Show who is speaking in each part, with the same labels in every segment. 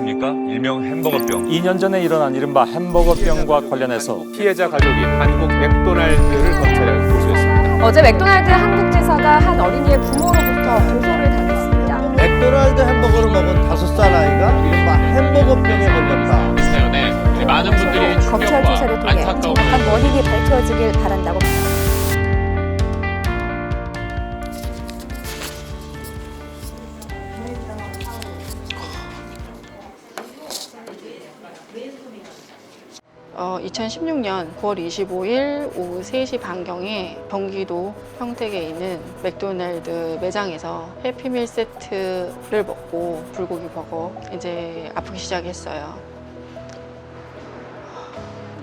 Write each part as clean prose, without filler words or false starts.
Speaker 1: 아십니까? 일명 햄버거병.
Speaker 2: 2년 전에 일어난 이른바 햄버거병과 관련해서
Speaker 3: 피해자 가족이 한국 맥도날드를 검찰에 고소했습니다.
Speaker 4: 어제 맥도날드 한국지사가 한 어린이의 부모로부터 고소를 당했습니다.
Speaker 5: 맥도날드 햄버거를 먹은 5살 아이가 이른바 햄버거병에 걸렸다.
Speaker 3: 사연에 많은 분들이
Speaker 4: 검찰 조사를 통해
Speaker 3: 안타까운
Speaker 4: 정확한 원인이 밝혀지길 바란다고.
Speaker 6: 어, 2016년 9월 25일 오후 3시 반경에 경기도 평택에 있는 맥도날드 매장에서 해피밀 세트를 먹고 불고기 버거 이제 아프기 시작했어요.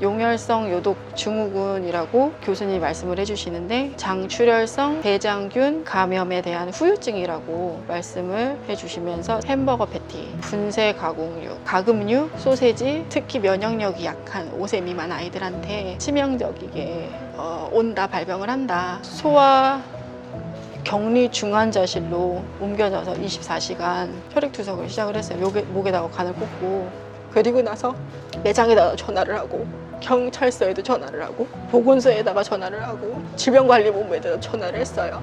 Speaker 6: 용혈성 요독 증후군이라고 교수님이 말씀을 해주시는데 장출혈성 대장균 감염에 대한 후유증이라고 말씀을 해주시면서 햄버거 패티, 분쇄 가공류, 가금류, 소세지, 특히 면역력이 약한 5세 미만 아이들한테 치명적이게 온다, 발병을 한다. 소아 격리 중환자실로 옮겨져서 24시간 혈액투석을 시작을 했어요. 목에다가 간을 꽂고, 그리고 나서 매장에다가 전화를 하고, 경찰서에도 전화를 하고, 보건소에다가 전화를 하고, 질병관리본부에다 전화를 했어요.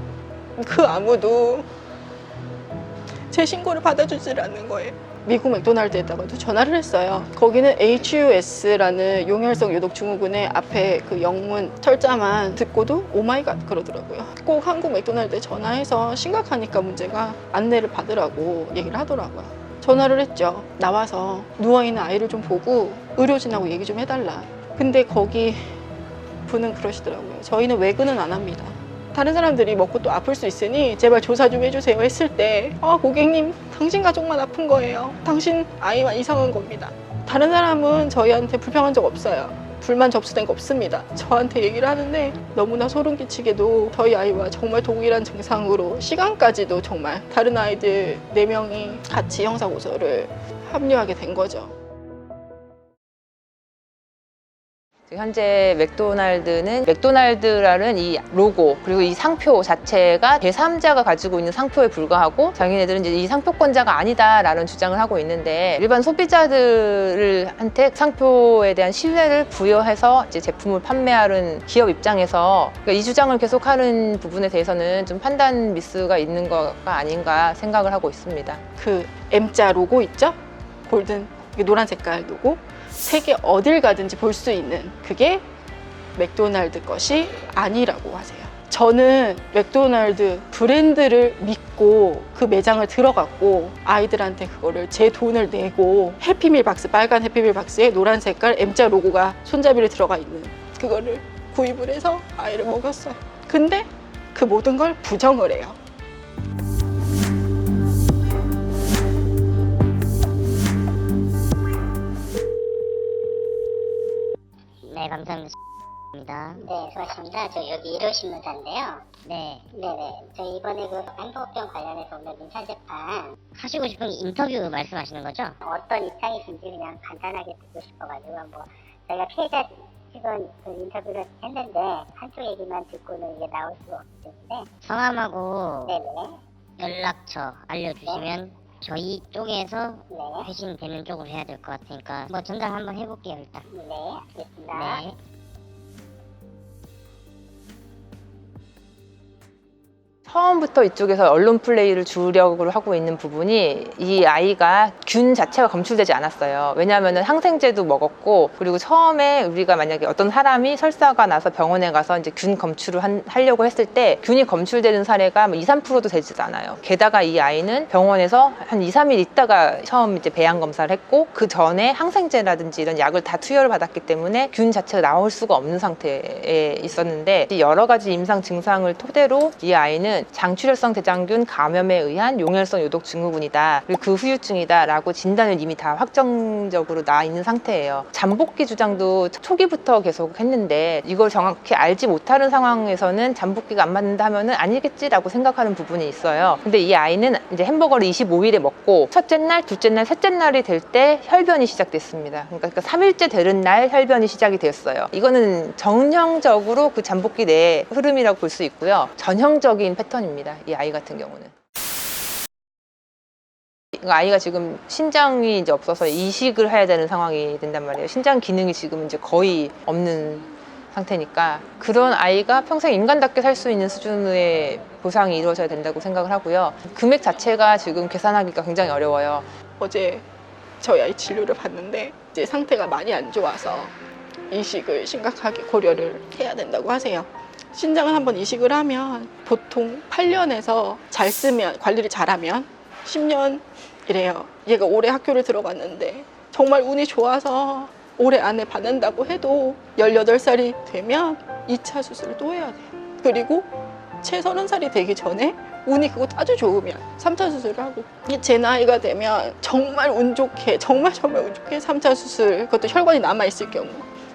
Speaker 6: 그 아무도 제 신고를 받아주질 않는 거예요. 미국 맥도날드에다가도 전화를 했어요. 거기는 HUS라는 용혈성 요독 증후군의 앞에 그 영문 철자만 듣고도 오마이갓 그러더라고요. 꼭 한국 맥도날드에 전화해서 심각하니까 문제가 안내를 받으라고 얘기를 하더라고요. 전화를 했죠. 나와서 누워있는 아이를 좀 보고 의료진하고 얘기 좀 해달라. 근데 거기 분은 그러시더라고요. 저희는 외근은 안 합니다. 다른 사람들이 먹고 또 아플 수 있으니 제발 조사 좀 해주세요 했을 때, 고객님, 당신 가족만 아픈 거예요. 당신 아이만 이상한 겁니다. 다른 사람은 저희한테 불평한 적 없어요. 불만 접수된 거 없습니다. 저한테 얘기를 하는데 너무나 소름 끼치게도 저희 아이와 정말 동일한 증상으로 시간까지도 정말 다른 아이들 4명이 같이 형사고소를 합류하게 된 거죠.
Speaker 7: 현재 맥도날드는 맥도날드라는 이 로고 그리고 이 상표 자체가 제3자가 가지고 있는 상표에 불과하고, 자기네들은 이제 이 상표권자가 아니다라는 주장을 하고 있는데, 일반 소비자들한테 상표에 대한 신뢰를 부여해서 이제 제품을 판매하는 기업 입장에서 그러니까 이 주장을 계속하는 부분에 대해서는 좀 판단 미스가 있는 거가 아닌가 생각을 하고 있습니다.
Speaker 6: 그 M자 로고 있죠? 골든 노란 색깔 로고, 세계 어딜 가든지 볼 수 있는 그게 맥도날드 것이 아니라고 하세요. 저는 맥도날드 브랜드를 믿고 그 매장을 들어갔고, 아이들한테 그거를 제 돈을 내고 해피밀 박스, 빨간 해피밀 박스에 노란 색깔 M자 로고가 손잡이를 들어가 있는 그거를 구입을 해서 아이를 먹였어요. 근데 그 모든 걸 부정을 해요.
Speaker 8: 네, 감사합니다. 네, 수고하셨습니다. 저 여기 1호 신문사인데요. 네. 네네. 저 이번에 그 햄버거병 관련해서 오늘 민사재판 하시고 싶은 인터뷰 말씀하시는 거죠? 어떤 입장이신지 그냥 간단하게 듣고 싶어가지고, 저희가 피해자 측은 그 인터뷰를 했는데 한쪽 얘기만 듣고는 이게 나올 수가 없기 때문에 성함하고 네네. 연락처 알려주시면 저희 쪽에서 회신되는 쪽으로 해야 될 것 같으니까 전달 한번 해볼게요, 일단. 네, 알겠습니다. 네.
Speaker 7: 처음부터 이쪽에서 언론 플레이를 주력으로 하고 있는 부분이, 이 아이가 균 자체가 검출되지 않았어요. 왜냐하면 항생제도 먹었고, 그리고 처음에 우리가 만약에 어떤 사람이 설사가 나서 병원에 가서 이제 균 검출을 하려고 했을 때 균이 검출되는 사례가 2, 3%도 되지도 않아요. 게다가 이 아이는 병원에서 한 2, 3일 있다가 처음 이제 배양 검사를 했고, 그 전에 항생제라든지 이런 약을 다 투여를 받았기 때문에 균 자체가 나올 수가 없는 상태에 있었는데, 여러 가지 임상 증상을 토대로 이 아이는 장출혈성 대장균 감염에 의한 용혈성 요독 증후군이다, 그리고 그 후유증이다 라고 진단을 이미 다 확정적으로 나 있는 상태예요. 잠복기 주장도 초기부터 계속 했는데, 이걸 정확히 알지 못하는 상황에서는 잠복기가 안 맞는다 하면은 아니겠지라고 생각하는 부분이 있어요. 근데 이 아이는 이제 햄버거를 25일에 먹고 첫째 날, 둘째 날, 셋째 날이 될 때 혈변이 시작됐습니다. 그러니까 3일째 되는 날 혈변이 시작이 되었어요. 이거는 정형적으로 그 잠복기 내의 흐름이라고 볼 수 있고요. 전형적인 패턴입니다, 이 아이 같은 경우는. 아이가 지금 신장이 이제 없어서 이식을 해야 되는 상황이 된단 말이에요. 신장 기능이 지금 이제 거의 없는 상태니까 그런 아이가 평생 인간답게 살 수 있는 수준의 보상이 이루어져야 된다고 생각을 하고요. 금액 자체가 지금 계산하기가 굉장히 어려워요.
Speaker 6: 어제 저희 아이 진료를 받는데 이제 상태가 많이 안 좋아서 이식을 심각하게 고려를 해야 된다고 하세요. 신장을 한번 이식을 하면 보통 8년에서 잘 쓰면, 관리를 잘하면 10년이래요. 얘가 올해 학교를 들어갔는데 정말 운이 좋아서 올해 안에 받는다고 해도 18살이 되면 2차 수술을 또 해야 돼요. 그리고 채 30살이 되기 전에 운이 그것도 아주 좋으면 3차 수술을 하고, 제 나이가 되면 정말 운 좋게, 정말 운 좋게 3차 수술, 그것도 혈관이 남아있을 경우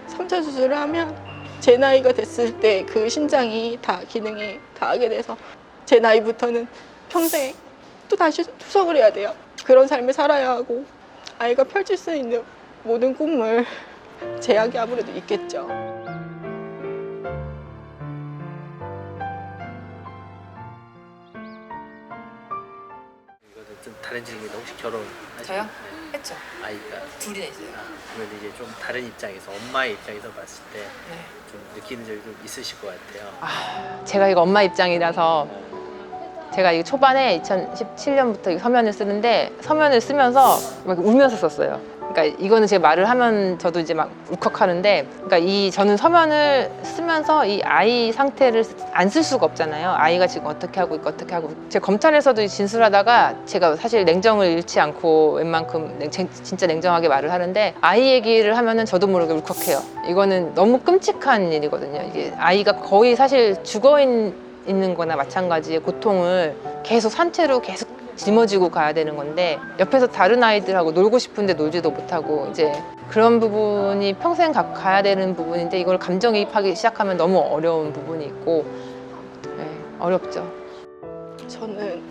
Speaker 6: 3차 수술을 하면 제 나이가 됐을 때 그 신장이 다 기능이 다 하게 돼서 제 나이부터는 평생 또 다시 투석을 해야 돼요. 그런 삶을 살아야 하고 아이가 펼칠 수 있는 모든 꿈을 제약이 아무래도 있겠죠.
Speaker 9: 이거는 좀 다른 질문인데 혹시 결혼하신
Speaker 7: 저요? 했죠.
Speaker 9: 아이가
Speaker 7: 둘이나 있어요.
Speaker 9: 그러면 이제 좀 다른 입장에서 엄마의 입장에서 봤을 때 좀
Speaker 7: 네.
Speaker 9: 느끼는 점이 좀 있으실 것 같아요.
Speaker 7: 제가 이거 엄마 입장이라서 제가 이거 초반에 2017년부터 서면을 쓰는데 서면을 쓰면서 막 울면서 썼어요. 그러니까 이거는 제가 말을 하면 저도 이제 막 울컥하는데, 그러니까 저는 서면을 쓰면서 이 아이 상태를 안 쓸 수가 없잖아요. 아이가 지금 어떻게 하고 있고 어떻게 하고. 제가 검찰에서도 진술하다가 제가 사실 냉정을 잃지 않고 웬만큼 진짜 냉정하게 말을 하는데, 아이 얘기를 하면은 저도 모르게 울컥해요. 이거는 너무 끔찍한 일이거든요. 이게 아이가 거의 사실 죽어 있는 거나 마찬가지의 고통을 계속 산채로 계속 짊어지고 가야 되는 건데, 옆에서 다른 아이들하고 놀고 싶은데 놀지도 못하고, 이제 그런 부분이 평생 가야 되는 부분인데 이걸 감정이입하기 시작하면 너무 어려운 부분이 있고, 네, 어렵죠.
Speaker 6: 저는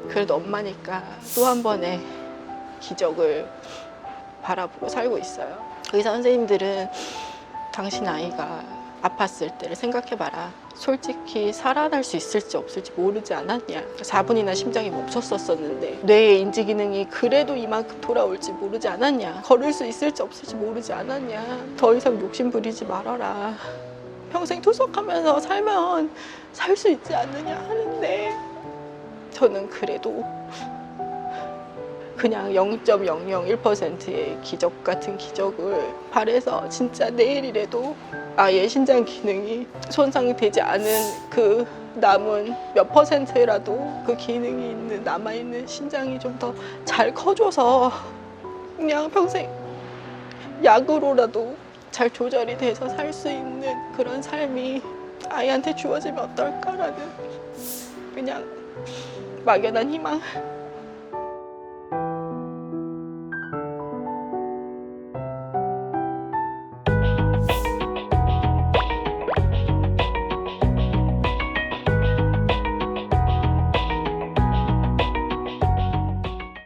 Speaker 6: 그래도 엄마니까 또 한 번의 기적을 바라보고 살고 있어요. 의사 선생님들은 당신 아이가 아팠을 때를 생각해봐라. 솔직히 살아날 수 있을지 없을지 모르지 않았냐. 4분이나 심장이 멈췄었는데 뇌의 인지 기능이 그래도 이만큼 돌아올지 모르지 않았냐. 걸을 수 있을지 없을지 모르지 않았냐. 더 이상 욕심 부리지 말아라. 평생 투석하면서 살면 살 수 있지 않느냐 하는데, 저는 그래도 그냥 0.001%의 기적 같은 기적을 바래서 진짜 내일이라도 아이의 신장 기능이 손상되지 않은 그 남은 몇 %라도 그 기능이 있는 남아있는 신장이 좀 더 잘 커줘서 그냥 평생 약으로라도 잘 조절이 돼서 살 수 있는 그런 삶이 아이한테 주어지면 어떨까라는 그냥 막연한 희망.